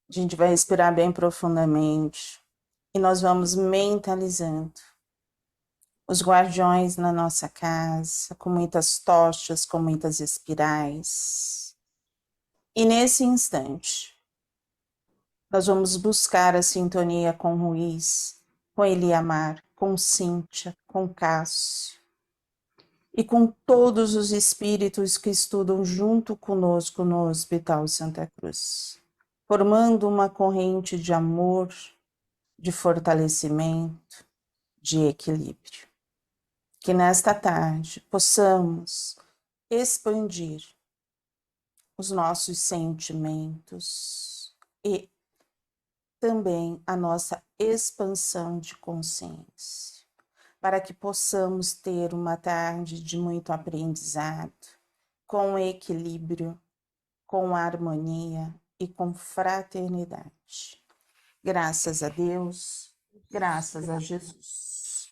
A gente vai respirar bem profundamente e nós vamos mentalizando os guardiões na nossa casa, com muitas tochas, com muitas espirais. E nesse instante, nós vamos buscar a sintonia com Ruiz, com Eliamar, com Cíntia, com Cássio e com todos os espíritos que estudam junto conosco no Hospital Santa Cruz, formando uma corrente de amor, de fortalecimento, de equilíbrio. Que nesta tarde possamos expandir os nossos sentimentos e também a nossa expansão de consciência, para que possamos ter uma tarde de muito aprendizado, com equilíbrio, com harmonia e com fraternidade. Graças a Deus, graças a Jesus.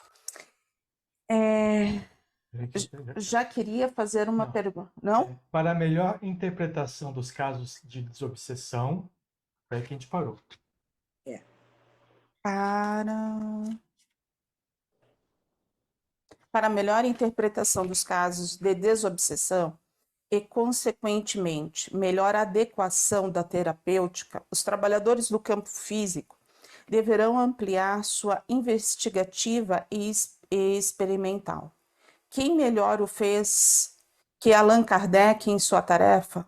Já queria fazer uma pergunta. Não? Para a melhor interpretação dos casos de desobsessão, foi aí que a gente parou. Para a melhor interpretação dos casos de desobsessão e, consequentemente, melhor adequação da terapêutica, os trabalhadores do campo físico deverão ampliar sua investigativa e experimental. Quem melhor o fez que Allan Kardec em sua tarefa?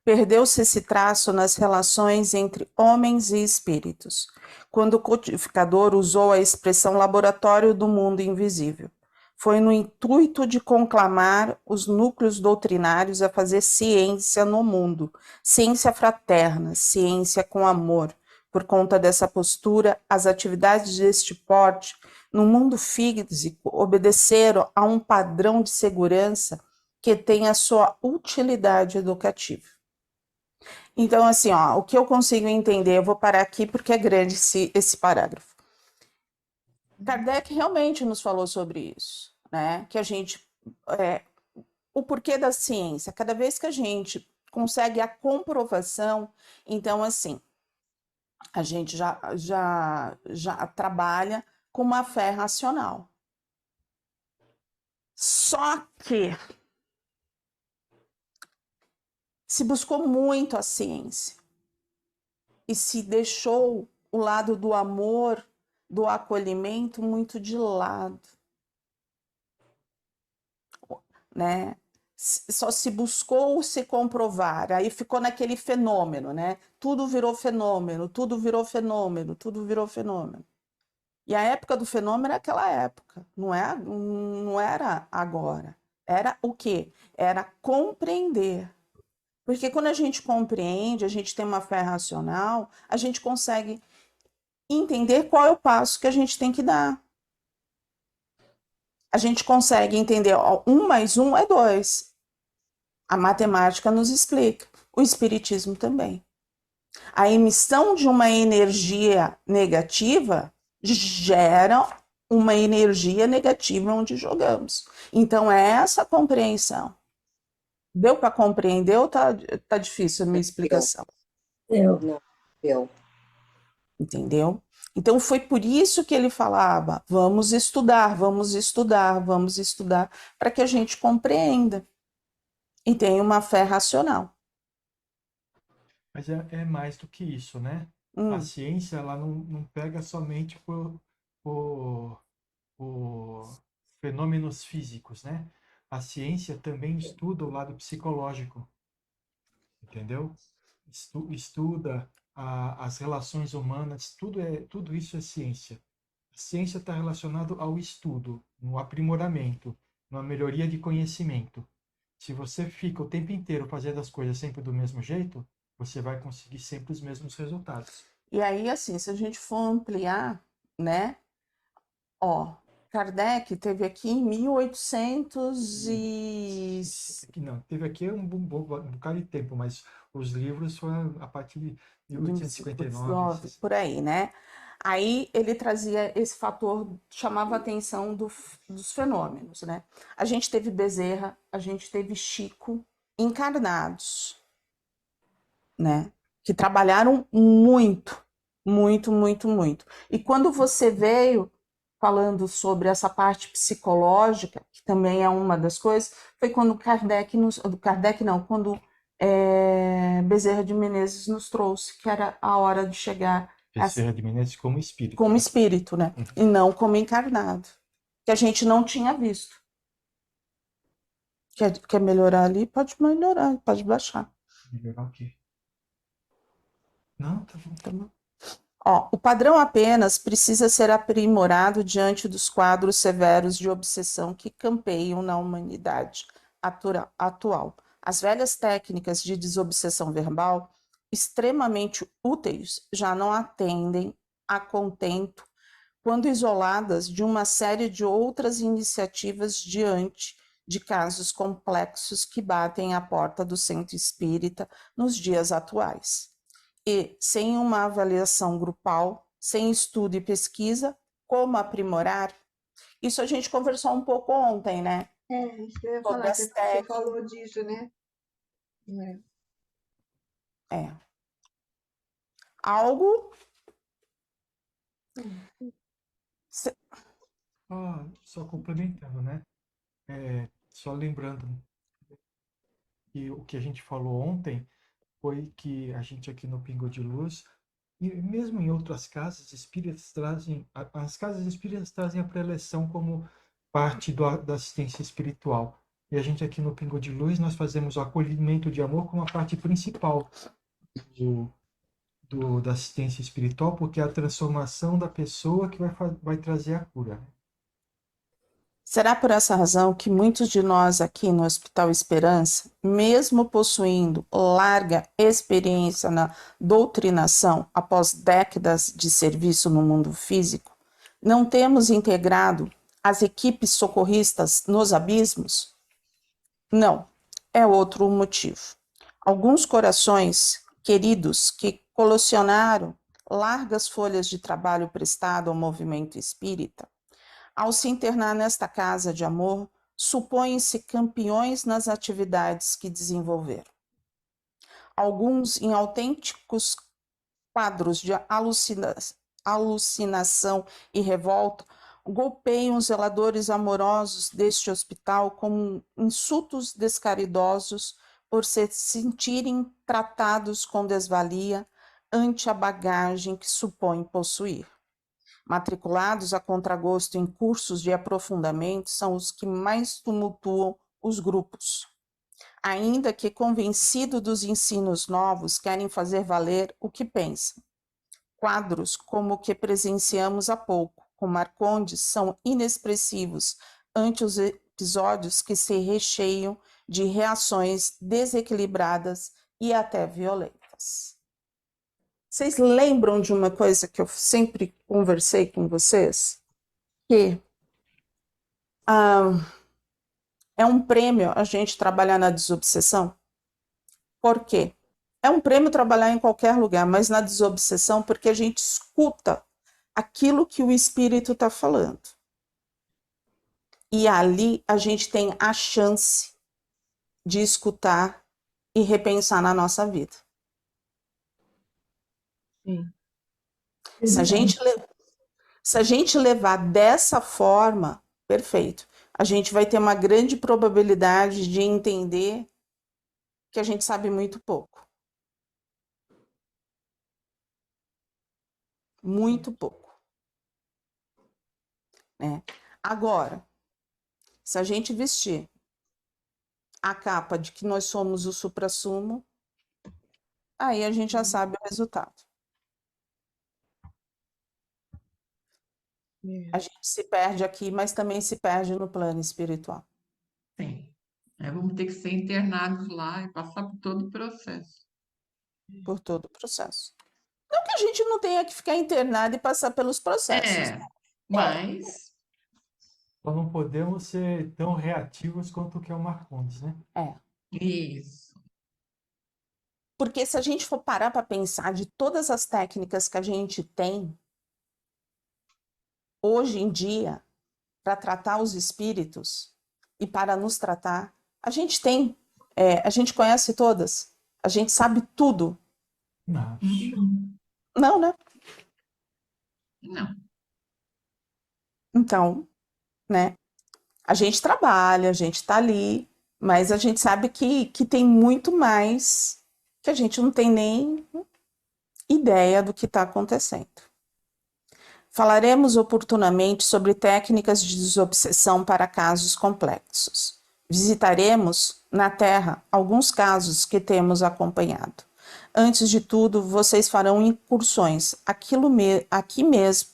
Perdeu-se esse traço nas relações entre homens e espíritos, quando o codificador usou a expressão laboratório do mundo invisível. Foi no intuito de conclamar os núcleos doutrinários a fazer ciência no mundo, ciência fraterna, ciência com amor. Por conta dessa postura, as atividades deste porte no mundo físico obedeceram a um padrão de segurança que tem a sua utilidade educativa. Então, assim, ó, o que eu consigo entender, eu vou parar aqui porque é grande esse parágrafo. Kardec realmente nos falou sobre isso, né? Que a gente, o porquê da ciência, cada vez que a gente consegue a comprovação, então, assim, a gente já trabalha com uma fé racional. Só que se buscou muito a ciência e se deixou o lado do amor, do acolhimento muito de lado, né? Só se buscou se comprovar, aí ficou naquele fenômeno, né? Tudo virou fenômeno, tudo virou fenômeno, tudo virou fenômeno. E a época do fenômeno é aquela época, não era agora. Era o quê? Era compreender. Porque quando a gente compreende, a gente tem uma fé racional, a gente consegue entender qual é o passo que a gente tem que dar. A gente consegue entender, ó, 1 mais 1 é 2. A matemática nos explica, o espiritismo também. A emissão de uma energia negativa gera uma energia negativa onde jogamos. Então, é essa compreensão. Deu para compreender ou tá difícil a minha explicação? Não, deu. Entendeu? Então, foi por isso que ele falava: vamos estudar, vamos estudar, vamos estudar, para que a gente compreenda e tenha uma fé racional. Mas é mais do que isso, né? A ciência, ela não pega somente por fenômenos físicos, né? A ciência também estuda o lado psicológico, entendeu? Estuda as relações humanas, tudo isso é ciência. A ciência está relacionada ao estudo, no aprimoramento, na melhoria de conhecimento. Se você fica o tempo inteiro fazendo as coisas sempre do mesmo jeito, você vai conseguir sempre os mesmos resultados. E aí, assim, se a gente for ampliar, né? Ó, Kardec teve aqui em 1800 e... Não, teve aqui um bocado de tempo, mas os livros foram a partir de 1859. Por aí, né? Aí ele trazia esse fator, chamava a atenção dos fenômenos, né? A gente teve Bezerra, a gente teve Chico encarnados, né? que trabalharam muito, muito, muito, muito. E quando você veio falando sobre essa parte psicológica, que também é uma das coisas, foi quando quando Bezerra de Menezes nos trouxe, que era a hora de chegar Bezerra de Menezes como espírito. como espírito, né? E não como encarnado, que a gente não tinha visto. Quer melhorar ali? Pode melhorar, pode baixar. Melhorar o quê? Não, tá bom. Tá bom? Ó, o padrão apenas precisa ser aprimorado diante dos quadros severos de obsessão que campeiam na humanidade atual. As velhas técnicas de desobsessão verbal, extremamente úteis, já não atendem a contento quando isoladas de uma série de outras iniciativas diante de casos complexos que batem à porta do centro espírita nos dias atuais. E, sem uma avaliação grupal, sem estudo e pesquisa, como aprimorar? Isso a gente conversou um pouco ontem, né? Isso que eu ia Sobre falar, as que você técnicas. falou disso, né? Algo. Só complementando, né? Só lembrando que o que a gente falou ontem foi que a gente aqui no Pingo de Luz, e mesmo em outras casas espíritas trazem, as casas espíritas trazem a preleção como parte da assistência espiritual. E a gente aqui no Pingo de Luz, nós fazemos o acolhimento de amor como a parte principal da assistência espiritual, porque é a transformação da pessoa que vai trazer a cura. Será por essa razão que muitos de nós aqui no Hospital Esperança, mesmo possuindo larga experiência na doutrinação após décadas de serviço no mundo físico, não temos integrado as equipes socorristas nos abismos? Não, é outro motivo. Alguns corações queridos que colecionaram largas folhas de trabalho prestado ao movimento espírita, ao se internar nesta casa de amor, supõem-se campeões nas atividades que desenvolveram. Alguns, em autênticos quadros de alucinação e revolta, golpeiam os zeladores amorosos deste hospital como insultos descaridosos por se sentirem tratados com desvalia ante a bagagem que supõem possuir. Matriculados a contragosto em cursos de aprofundamento são os que mais tumultuam os grupos. Ainda que convencidos dos ensinos novos, querem fazer valer o que pensam. Quadros como o que presenciamos há pouco, com Marcondes, são inexpressivos ante os episódios que se recheiam de reações desequilibradas e até violentas. Vocês lembram de uma coisa que eu sempre conversei com vocês? Que é um prêmio a gente trabalhar na desobsessão? Por quê? É um prêmio trabalhar em qualquer lugar, mas na desobsessão, porque a gente escuta aquilo que o espírito está falando. E ali a gente tem a chance de escutar e repensar na nossa vida. Sim. Se a gente levar dessa forma, perfeito. A gente vai ter uma grande probabilidade de entender que a gente sabe muito pouco. Muito pouco. Né? Agora, se a gente vestir a capa de que nós somos o suprassumo, aí a gente já sabe o resultado. A gente se perde aqui, mas também se perde no plano espiritual. Sim. Vamos ter que ser internados lá e passar por todo o processo. Por todo o processo. Não que a gente não tenha que ficar internado e passar pelos processos. Mas Só não podemos ser tão reativos quanto o que é o Marcondes, né? isso. Porque se a gente for parar para pensar de todas as técnicas que a gente tem hoje em dia para tratar os espíritos e para nos tratar, a gente tem, a gente conhece todas, a gente sabe tudo Não. Não, né? Não. Então, né? A gente trabalha, a gente está ali, mas a gente sabe que tem muito mais que a gente não tem nem ideia do que está acontecendo. Falaremos oportunamente sobre técnicas de desobsessão para casos complexos. Visitaremos, na Terra, alguns casos que temos acompanhado. Antes de tudo, vocês farão incursões aqui mesmo,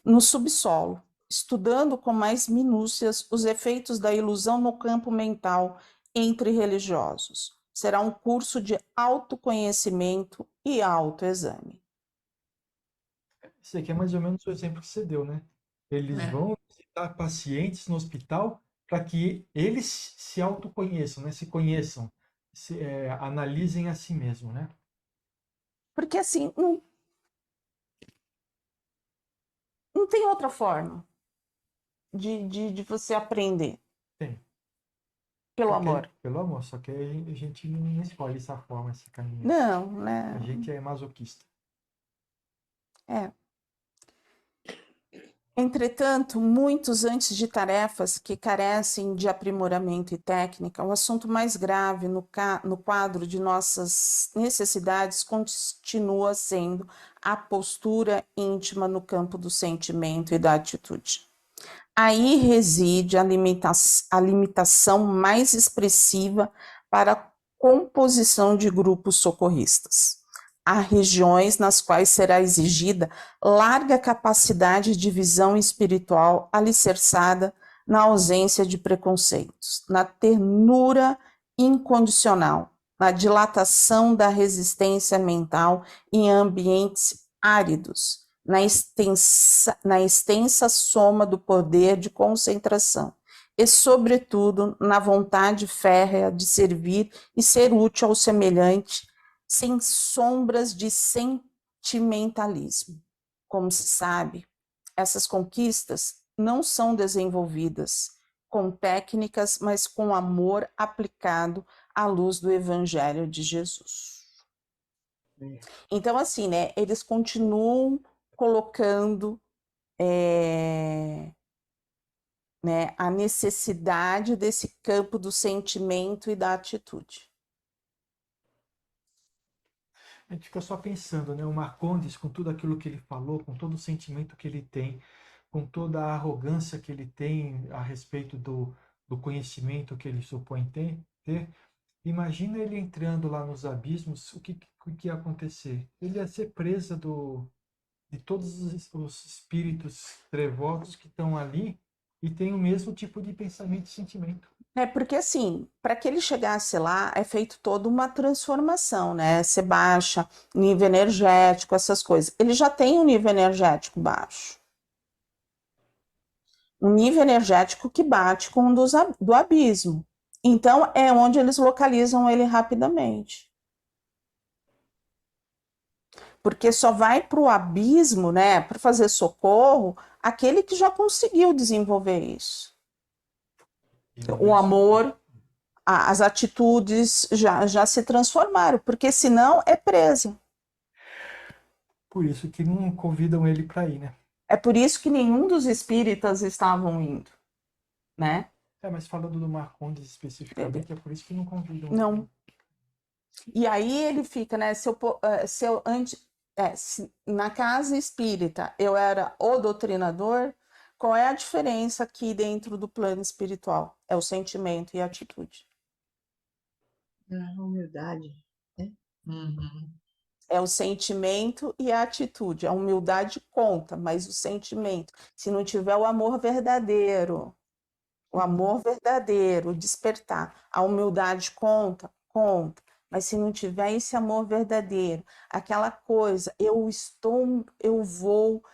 no subsolo, estudando com mais minúcias os efeitos da ilusão no campo mental entre religiosos. Será um curso de autoconhecimento e autoexame. Isso aqui é mais ou menos o exemplo que você deu, né? Eles É. vão visitar pacientes no hospital para que eles se autoconheçam, né? Se conheçam, analisem a si mesmo, né? Porque assim, não tem outra forma de você aprender Tem. pelo Só que, amor. pelo amor, só que a gente não escolhe essa forma, esse caminho. Não, né? A gente é masoquista. É. Entretanto, muitos antes de tarefas que carecem de aprimoramento e técnica, o assunto mais grave no quadro de nossas necessidades continua sendo a postura íntima no campo do sentimento e da atitude. Aí reside a limitação mais expressiva para a composição de grupos socorristas. Há regiões nas quais será exigida larga capacidade de visão espiritual alicerçada na ausência de preconceitos, na ternura incondicional, na dilatação da resistência mental em ambientes áridos, na extensa soma do poder de concentração e, sobretudo, na vontade férrea de servir e ser útil ao semelhante, sem sombras de sentimentalismo. Como se sabe, essas conquistas não são desenvolvidas com técnicas, mas com amor aplicado à luz do Evangelho de Jesus. Então, assim, né, eles continuam colocando né, a necessidade desse campo do sentimento e da atitude. A gente fica só pensando, né? O Marcondes, com tudo aquilo que ele falou, com todo o sentimento que ele tem, com toda a arrogância que ele tem a respeito do conhecimento que ele supõe ter, imagina ele entrando lá nos abismos, o que ia acontecer? Ele ia ser presa de todos os espíritos trevosos que estão ali e tem o mesmo tipo de pensamento e sentimento. É porque assim, para que ele chegasse lá, é feito toda uma transformação, né? Você baixa nível energético, essas coisas. Ele já tem um nível energético baixo. Um nível energético que bate com o do abismo. Então, é onde eles localizam ele rapidamente. Porque só vai para o abismo, né, para fazer socorro, aquele que já conseguiu desenvolver isso. O amor, as atitudes já se transformaram, porque senão é preso. Por isso que não convidam ele para ir, né? É por isso que nenhum dos espíritas estavam indo, né? Mas falando do Marcondes especificamente, é por isso que não convidam. Não. E aí ele fica, né? Se eu antes, se na casa espírita eu era o doutrinador, qual é a diferença aqui dentro do plano espiritual? É o sentimento e a atitude. A humildade. Uhum. É o sentimento e a atitude. A humildade conta, mas o sentimento. Se não tiver o amor verdadeiro, o despertar, a humildade conta, conta. Mas se não tiver esse amor verdadeiro, aquela coisa, eu vou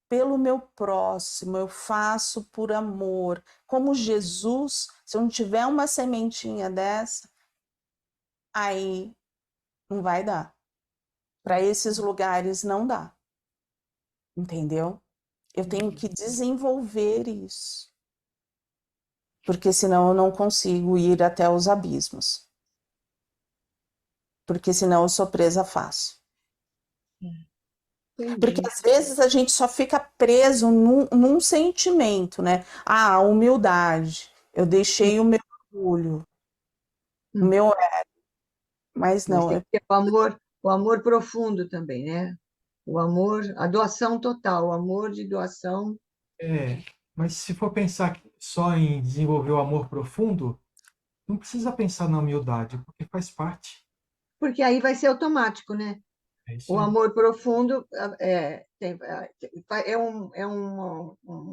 pelo meu próximo, eu faço por amor. Como Jesus, se eu não tiver uma sementinha dessa, aí não vai dar. Para esses lugares não dá. Entendeu? Eu tenho que desenvolver isso. Porque senão eu não consigo ir até os abismos. Porque senão eu sou presa fácil. Porque Entendi. às vezes a gente só fica preso num sentimento, né? Ah, a humildade. Eu deixei o meu orgulho, o Hum. meu. Mas Mas não, tem que ter o amor profundo também, né? O amor, a doação total, o amor de doação. É, mas se for pensar só em desenvolver o amor profundo, não precisa pensar na humildade, porque faz parte. Porque aí vai ser automático, né? É isso O aí. amor profundo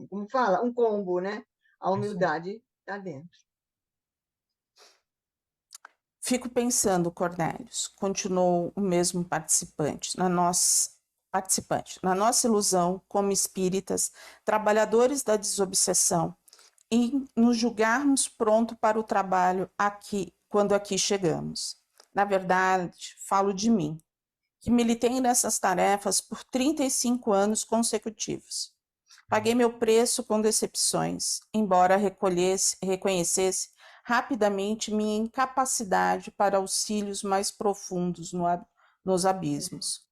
como fala? Um combo, né? A É isso aí. humildade está dentro. fico pensando, Cornélios, continuou o mesmo participante, na nossa ilusão como espíritas, trabalhadores da desobsessão, em nos julgarmos pronto para o trabalho aqui, quando aqui chegamos. Na verdade, falo de mim, que militei nessas tarefas por 35 anos consecutivos. Paguei meu preço com decepções, embora reconhecesse rapidamente minha incapacidade para auxílios mais profundos nos abismos.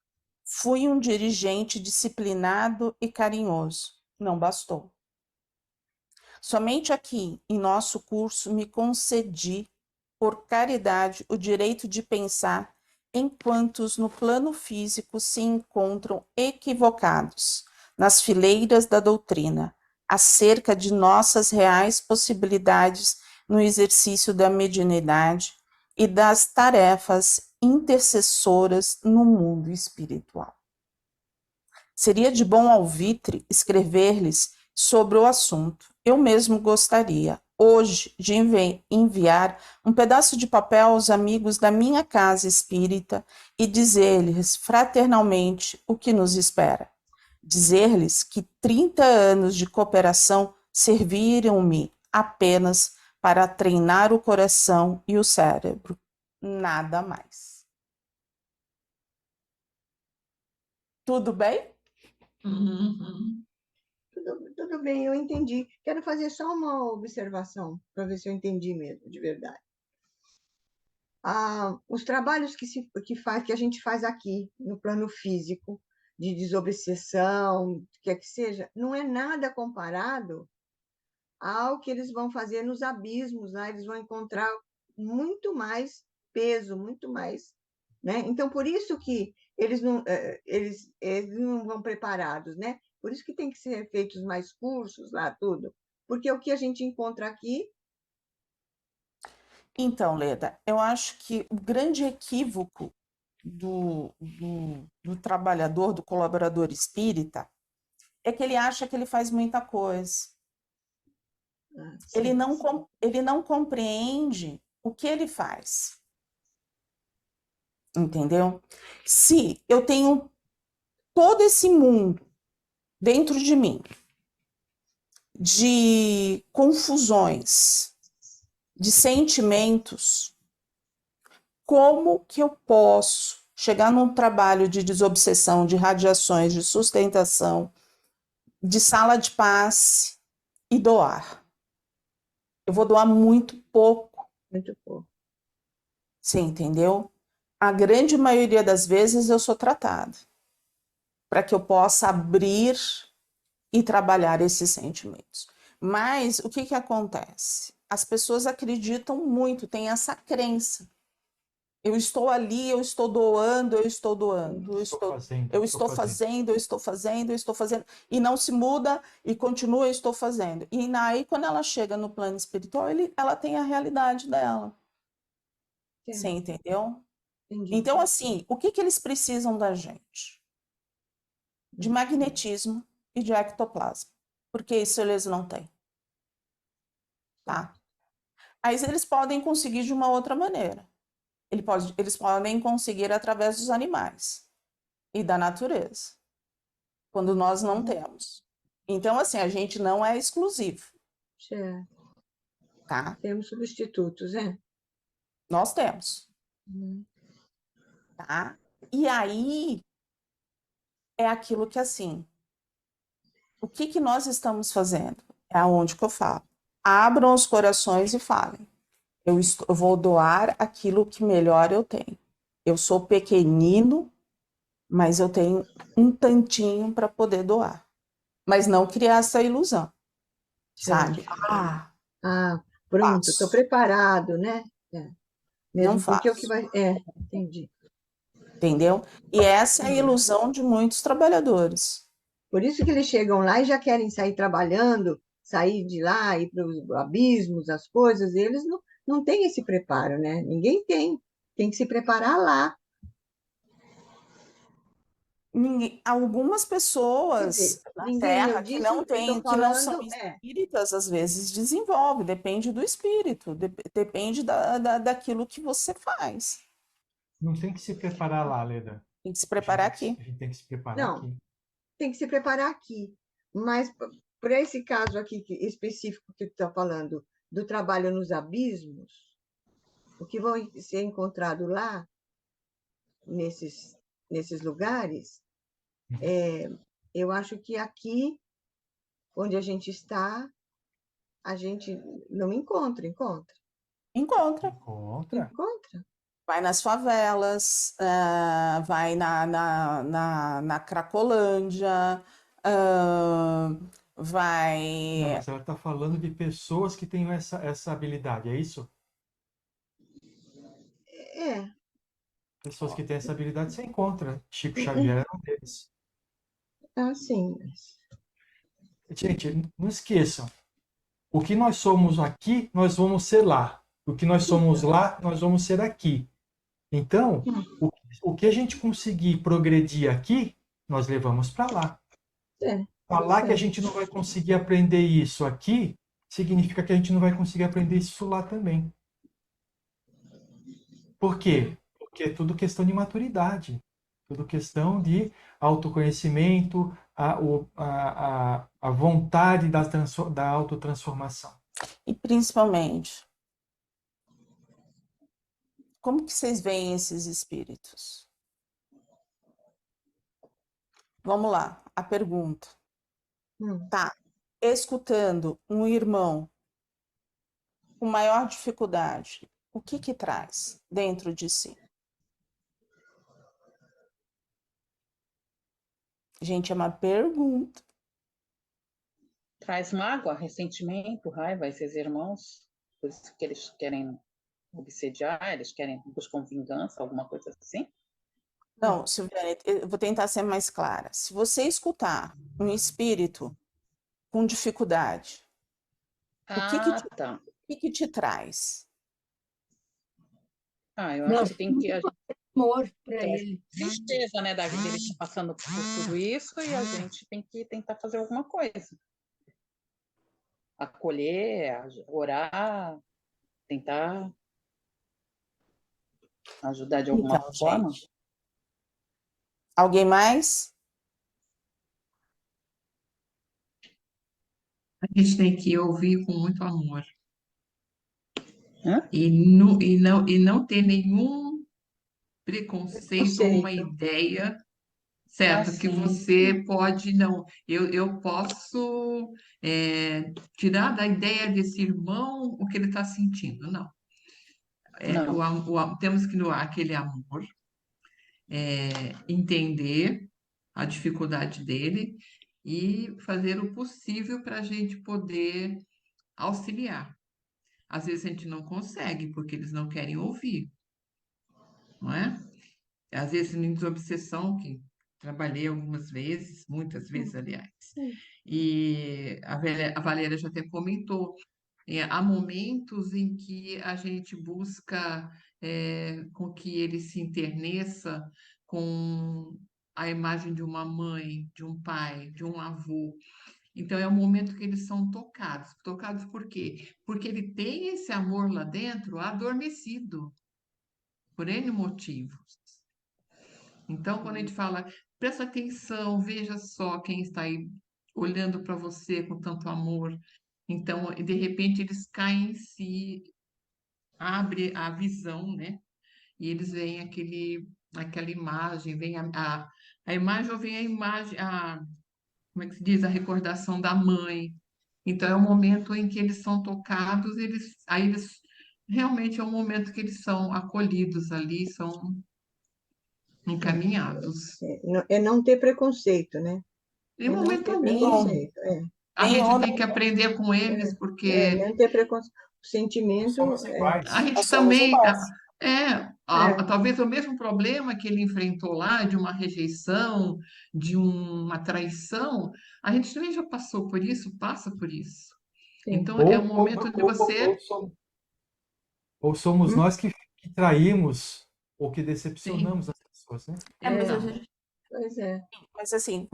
Fui um dirigente disciplinado e carinhoso. Não bastou. Somente aqui, em nosso curso, me concedi, por caridade, o direito de pensar enquanto no plano físico se encontram equivocados nas fileiras da doutrina, acerca de nossas reais possibilidades no exercício da mediunidade e das tarefas intercessoras no mundo espiritual. Seria de bom alvitre escrever-lhes sobre o assunto. Eu mesmo gostaria, hoje, de enviar um pedaço de papel aos amigos da minha casa espírita e dizer-lhes fraternalmente o que nos espera. Dizer-lhes que 30 anos de cooperação serviram-me apenas para treinar o coração e o cérebro. Nada mais. Tudo bem? Uhum. Tudo bem, eu entendi. Quero fazer só uma observação para ver se eu entendi mesmo, de verdade. Os trabalhos que a gente faz aqui, no plano físico, de desobsessão, quer que seja, não é nada comparado ao que eles vão fazer nos abismos, né? Eles vão encontrar muito mais peso, muito mais, né? Então, por isso que eles não vão preparados, né? Por isso que tem que ser feitos mais cursos lá, tudo. Porque o que a gente encontra aqui, Então, Leda, eu acho que o grande equívoco do trabalhador, do colaborador espírita, é que ele acha que ele faz muita coisa. Ele sim, não, ele não compreende o que ele faz, entendeu? Se eu tenho todo esse mundo dentro de mim, de confusões, de sentimentos, como que eu posso chegar num trabalho de desobsessão, de radiações, de sustentação, de sala de passe e doar? Eu vou doar muito pouco, muito pouco. você entendeu? A grande maioria das vezes eu sou tratada para que eu possa abrir e trabalhar esses sentimentos. Mas o que acontece? As pessoas acreditam muito, têm essa crença. Eu estou ali, eu estou doando, eu estou doando, Estou fazendo, eu estou estou fazendo. fazendo, eu estou fazendo, eu estou fazendo, e não se muda e continua, eu estou fazendo. E aí, quando ela chega no plano espiritual, ela tem a realidade dela. Você É, entendeu? entendi. Então, assim, o que eles precisam da gente? De magnetismo e de ectoplasma. Porque isso eles não têm, tá? Aí eles podem conseguir de uma outra maneira. Eles podem conseguir através dos animais e da natureza, quando nós não temos. Então, assim, a gente não é exclusivo, Certo. tá? Temos substitutos, é? Nós temos, Uhum. tá? E aí é aquilo que, assim, o que nós estamos fazendo? É aonde que eu falo. Abram os corações e falem. Eu vou doar aquilo que melhor eu tenho. Eu sou pequenino mas eu tenho um tantinho para poder doar. Mas não criar essa ilusão, sabe? Certo. Ah, Ah, pronto, estou faço. preparado, né? É, Não mesmo porque o que faço, vai. É, entendi. entendeu? E essa é a ilusão de muitos trabalhadores. Por isso que eles chegam lá e já querem sair trabalhando, sair de lá, ir para os abismos, as coisas, eles não têm esse preparo, né? Ninguém tem. Tem que se preparar lá. Algumas Quer dizer, pessoas na ninguém, eu Terra que disse, não eu estou têm, que não são falando, espíritas, às vezes desenvolve, depende do espírito, depende daquilo que você faz. Não tem que se preparar lá, Leda. Tem que se A gente preparar tem que, aqui. a gente tem que se preparar não, aqui. tem que se preparar aqui. Mas para esse caso aqui específico que tu está falando, do trabalho nos abismos, o que vão ser encontrado lá, nesses lugares, Uhum. eu acho que aqui, onde a gente está, a gente não encontra. Encontra. Encontra. Encontra. Vai nas favelas, vai na Cracolândia, ah, Não, vai. mas ela está falando de pessoas que têm essa habilidade, é isso? É, Pessoas que têm essa habilidade você encontra. Chico Xavier é, era um deles. assim, Gente, não esqueçam. O que nós somos aqui, nós vamos ser lá. O que nós somos lá, nós vamos ser aqui. Então, o que a gente conseguir progredir aqui, nós levamos para lá. é, Falar que a certo. gente não vai conseguir aprender isso aqui, significa que a gente não vai conseguir aprender isso lá também. Por quê? Porque é tudo questão de maturidade, tudo questão de autoconhecimento, a vontade da autotransformação. E principalmente, como que vocês veem esses espíritos? Vamos lá, a pergunta. Hum. Tá escutando um irmão com maior dificuldade, o que que traz dentro de si? Gente, é uma pergunta. Traz mágoa, ressentimento, raiva a esses irmãos, por isso que eles querem obsediar, eles querem buscar vingança, alguma coisa assim. Não, Silviane, eu vou tentar ser mais clara. Se você escutar um espírito com dificuldade, Ah, tá. o que que te traz? Ah, eu Não, acho que tem que a gente amor para traz ele. tristeza, né, dele estar passando por tudo isso e a gente tem que tentar fazer alguma coisa. Acolher, orar, tentar ajudar de alguma Então, forma. gente, alguém mais? A gente tem que ouvir com muito amor Hã? e não ter nenhum preconceito ou uma Conceito. ideia, certo? Que Assim, você pode, não, eu posso tirar da ideia desse irmão o que ele está sentindo, não. não. Temos que doar aquele amor, entender a dificuldade dele e fazer o possível para a gente poder auxiliar. Às vezes a gente não consegue, porque eles não querem ouvir, não é? Às vezes, em desobsessão, que trabalhei algumas vezes, muitas vezes, aliás, e a Valéria já até comentou, há momentos em que a gente busca com que ele se interneça com a imagem de uma mãe, de um pai, de um avô. Então, é o momento que eles são tocados. Tocados por quê? Porque ele tem esse amor lá dentro adormecido, por N motivos. Então, quando a gente fala, presta atenção, veja só quem está aí olhando para você com tanto amor. Então, de repente, eles caem em si, abre a visão, né? E eles veem aquela imagem, vem a imagem ou vem a imagem, como é que se diz? A recordação da mãe. Então, é o momento em que eles são tocados, aí eles realmente é um momento que eles são acolhidos ali, são encaminhados. É não ter preconceito, né? Em É não momento ter algum. preconceito. A Nem gente homem, tem que aprender com eles, porque Não ter preconceito. O sentimento Somos a iguais. nós gente somos também, iguais. talvez o mesmo problema que ele enfrentou lá, de uma rejeição, de uma traição, a gente também já passou por isso, passa por isso. sim. Então, é o momento de você. Ou somos Hum? nós que traímos ou que Sim, decepcionamos as pessoas, né? Mas a então, gente, Pois é. mas assim,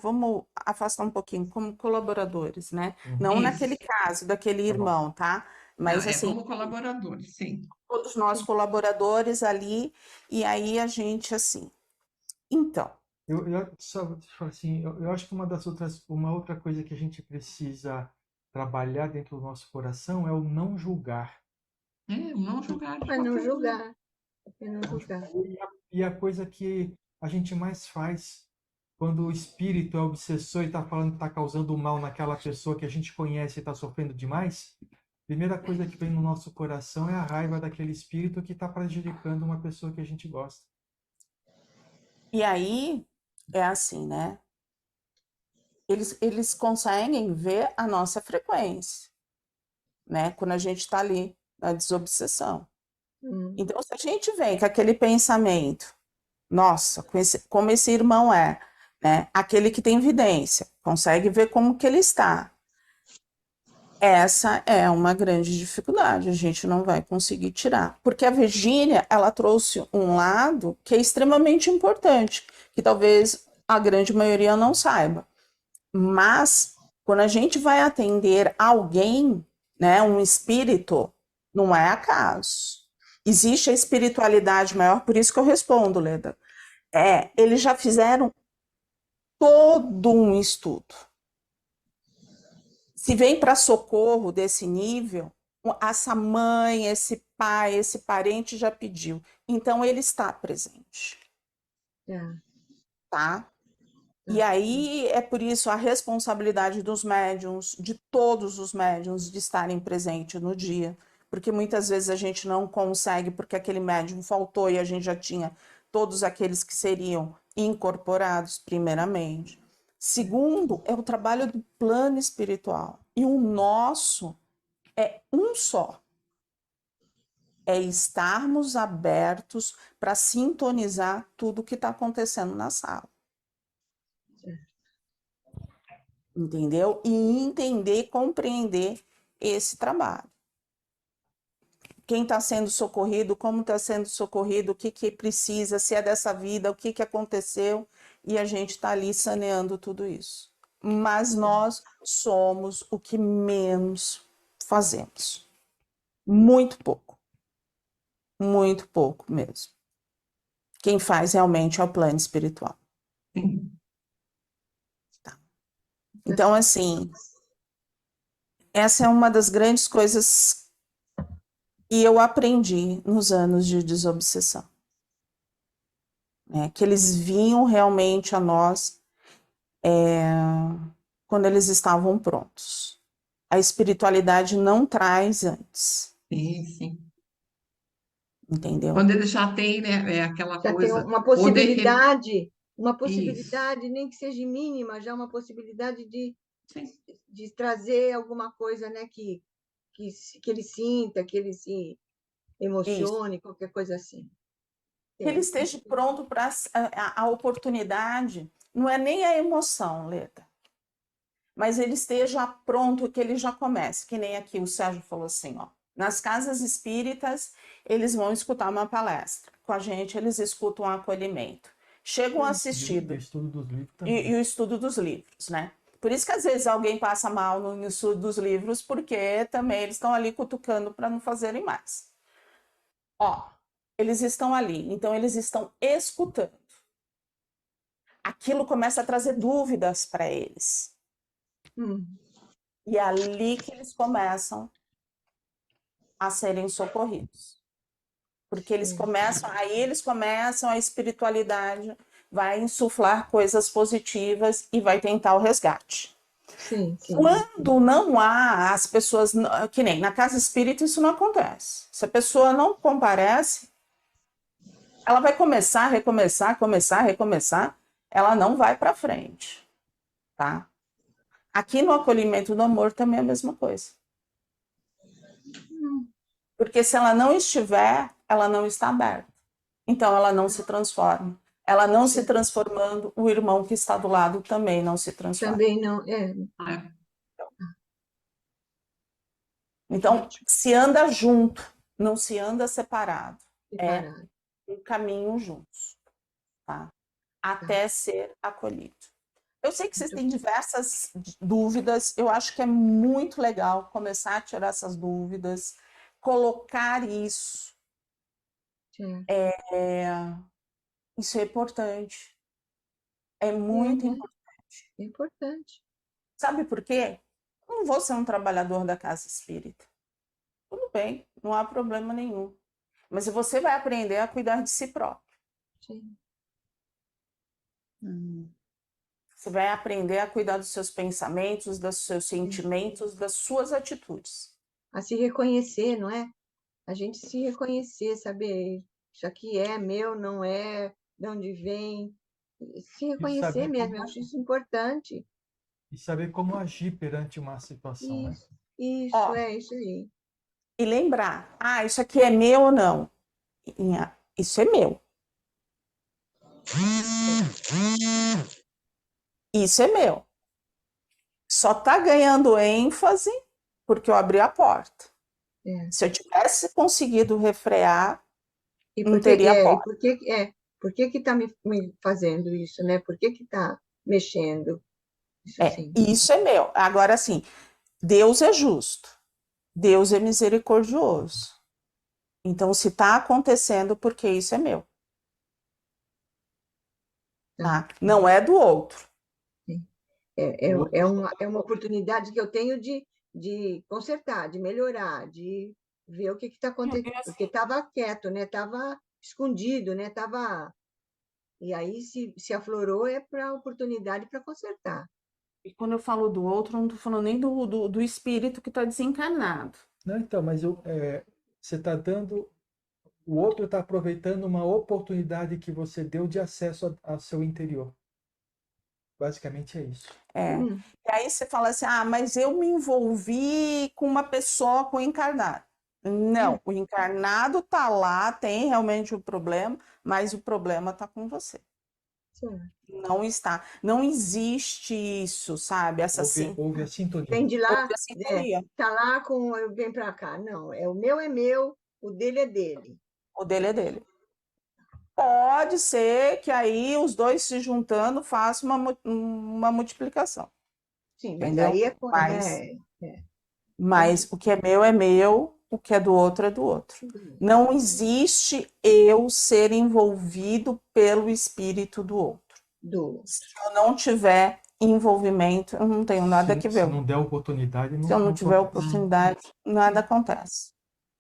vamos afastar um pouquinho como colaboradores, né? Uhum. Não naquele isso. caso daquele Tá bom. irmão, tá? Não, Mas é assim, como colaboradores, sim. todos nós Sim. colaboradores ali, e aí a gente assim. Então, Só deixa eu falar assim, eu acho que uma outra coisa que a gente precisa trabalhar dentro do nosso coração é o não julgar. Não julgar de Para não qualquer jeito. julgar. Para não julgar. E a coisa que a gente mais faz quando o espírito é obsessor e está falando que está causando mal naquela pessoa que a gente conhece e está sofrendo demais, a primeira coisa que vem no nosso coração é a raiva daquele espírito que está prejudicando uma pessoa que a gente gosta. e aí é assim, né? Eles conseguem ver a nossa frequência, né? Quando a gente está ali na desobsessão. Hum. Então, se a gente vem com aquele pensamento, nossa, como esse irmão é, né? Aquele que tem evidência, consegue ver como que ele está. Essa é uma grande dificuldade, a gente não vai conseguir tirar. Porque a Virgínia, ela trouxe um lado que é extremamente importante, que talvez a grande maioria não saiba. Mas, quando a gente vai atender alguém, né, um espírito, não é acaso. Existe a espiritualidade maior, por isso que eu respondo, Leda. Eles já fizeram todo um estudo. Se vem para socorro desse nível, essa mãe, esse pai, esse parente já pediu. Então ele está presente, Tá, tá? E tá. aí é por isso a responsabilidade dos médiums, de todos os médiums, de estarem presentes no dia, porque muitas vezes a gente não consegue porque aquele médium faltou e a gente já tinha todos aqueles que seriam incorporados, primeiramente. Segundo, é o trabalho do plano espiritual. E o nosso é um só. É estarmos abertos para sintonizar tudo que está acontecendo na sala. Entendeu? E entender, compreender esse trabalho. Quem está sendo socorrido, como está sendo socorrido, o que precisa, se é dessa vida, o que aconteceu, e a gente está ali saneando tudo isso. Mas nós somos o que menos fazemos. Muito pouco mesmo. Quem faz realmente é o plano espiritual. Sim. Então, assim, essa é uma das grandes coisas que eu aprendi nos anos de desobsessão. Né? Que eles vinham realmente a nós quando eles estavam prontos. A espiritualidade não traz antes, Sim, sim. entendeu? Quando ele já tem, né, aquela Já tem coisa, ou de repente. uma Isso. possibilidade, nem que seja mínima, já uma possibilidade Sim. de trazer alguma coisa, né, que ele sinta, que ele se Isso. emocione, qualquer coisa assim. Que ele É. esteja pronto para a oportunidade, não é nem a emoção, Leda, mas ele esteja pronto, que ele já comece, que nem aqui o Sérgio falou assim, ó, nas casas espíritas, eles vão escutar uma palestra, com a gente eles escutam um acolhimento, chegam E o assistido, estudo dos livros e também. o estudo dos livros, né? Por isso que às vezes alguém passa mal no estudo dos livros, porque também eles estão ali cutucando para não fazerem mais. Ó, eles estão ali, então eles estão escutando. Aquilo começa a trazer dúvidas para eles. E é ali que eles começam a serem socorridos. Porque eles começam, a espiritualidade vai insuflar coisas positivas e vai tentar o resgate. Sim, sim. Quando não há, as pessoas, que nem na casa espírita isso não acontece. Se a pessoa não comparece, ela vai começar, recomeçar, começar, recomeçar, ela não vai para frente, tá? Aqui no acolhimento do amor também é a mesma coisa. Porque se ela não estiver, ela não está aberta. Então ela não se transforma. Ela não se transformando, o irmão que está do lado também não se transforma. Também não, É, Então, se anda junto, não se anda separado. É separado. um caminho juntos, tá? Até ser acolhido. Eu sei que vocês têm diversas dúvidas, eu acho que é muito legal começar a tirar essas dúvidas, colocar isso. Isso é importante. É muito importante. É importante. Sabe por quê? Eu não vou ser um trabalhador da casa espírita. Tudo bem, não há problema nenhum. Mas você vai aprender a cuidar de si próprio. Sim. Você vai aprender a cuidar dos seus pensamentos, dos seus sentimentos, das suas atitudes. A se reconhecer, não é? A gente se reconhecer, saber isso aqui é meu, não é, de onde vem. Se E reconhecer saber mesmo, eu como, acho isso importante. e saber como agir perante uma situação, né? Isso, Ó, é isso aí. e lembrar, isso aqui é meu ou não? Isso é meu. Isso é meu. Só está ganhando ênfase porque eu abri a porta. É. Se eu tivesse conseguido refrear, E não por que teria porta. por que está me fazendo isso, né? Por que está mexendo? Isso sim. Isso é meu. Agora, assim, Deus é justo. Deus é misericordioso. Então, se está acontecendo, porque isso é meu. Tá? Não é do outro. É uma oportunidade que eu tenho de consertar, de melhorar, de ver o que está acontecendo. Porque estava quieto, né? Estava escondido, né? E aí, se aflorou, é para oportunidade para consertar. E quando eu falo do outro, eu não estou falando nem do espírito que está desencarnado. Não, então, mas você está dando. O outro está aproveitando uma oportunidade que você deu de acesso ao seu interior. Basicamente é isso. E aí você fala assim, mas eu me envolvi com uma pessoa com encarnado. Não, o encarnado está lá, tem realmente o problema, mas o problema está com você. Certo. Não está. Não existe isso, sabe? Essa Houve a sintonia. Vem de lá, sintonia. tá lá vem para cá. Não, o meu é meu, o dele é dele. O dele é dele. Pode ser que aí os dois se juntando façam uma multiplicação. Sim, mas Entendeu? aí Mas o que é meu, o que é do outro é do outro. Não existe eu ser envolvido pelo espírito do outro. Se eu não tiver envolvimento, eu não tenho nada que ver. Se não der oportunidade, Se eu não tiver oportunidade, nada acontece.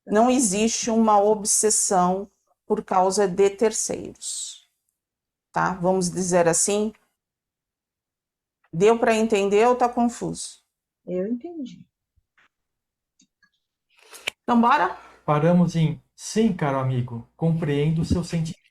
Não existe uma obsessão por causa de terceiros. Tá? Vamos dizer assim. Deu para entender ou tá confuso? Eu entendi. Então, bora? Paramos em sim, caro amigo, compreendo o seu sentimento.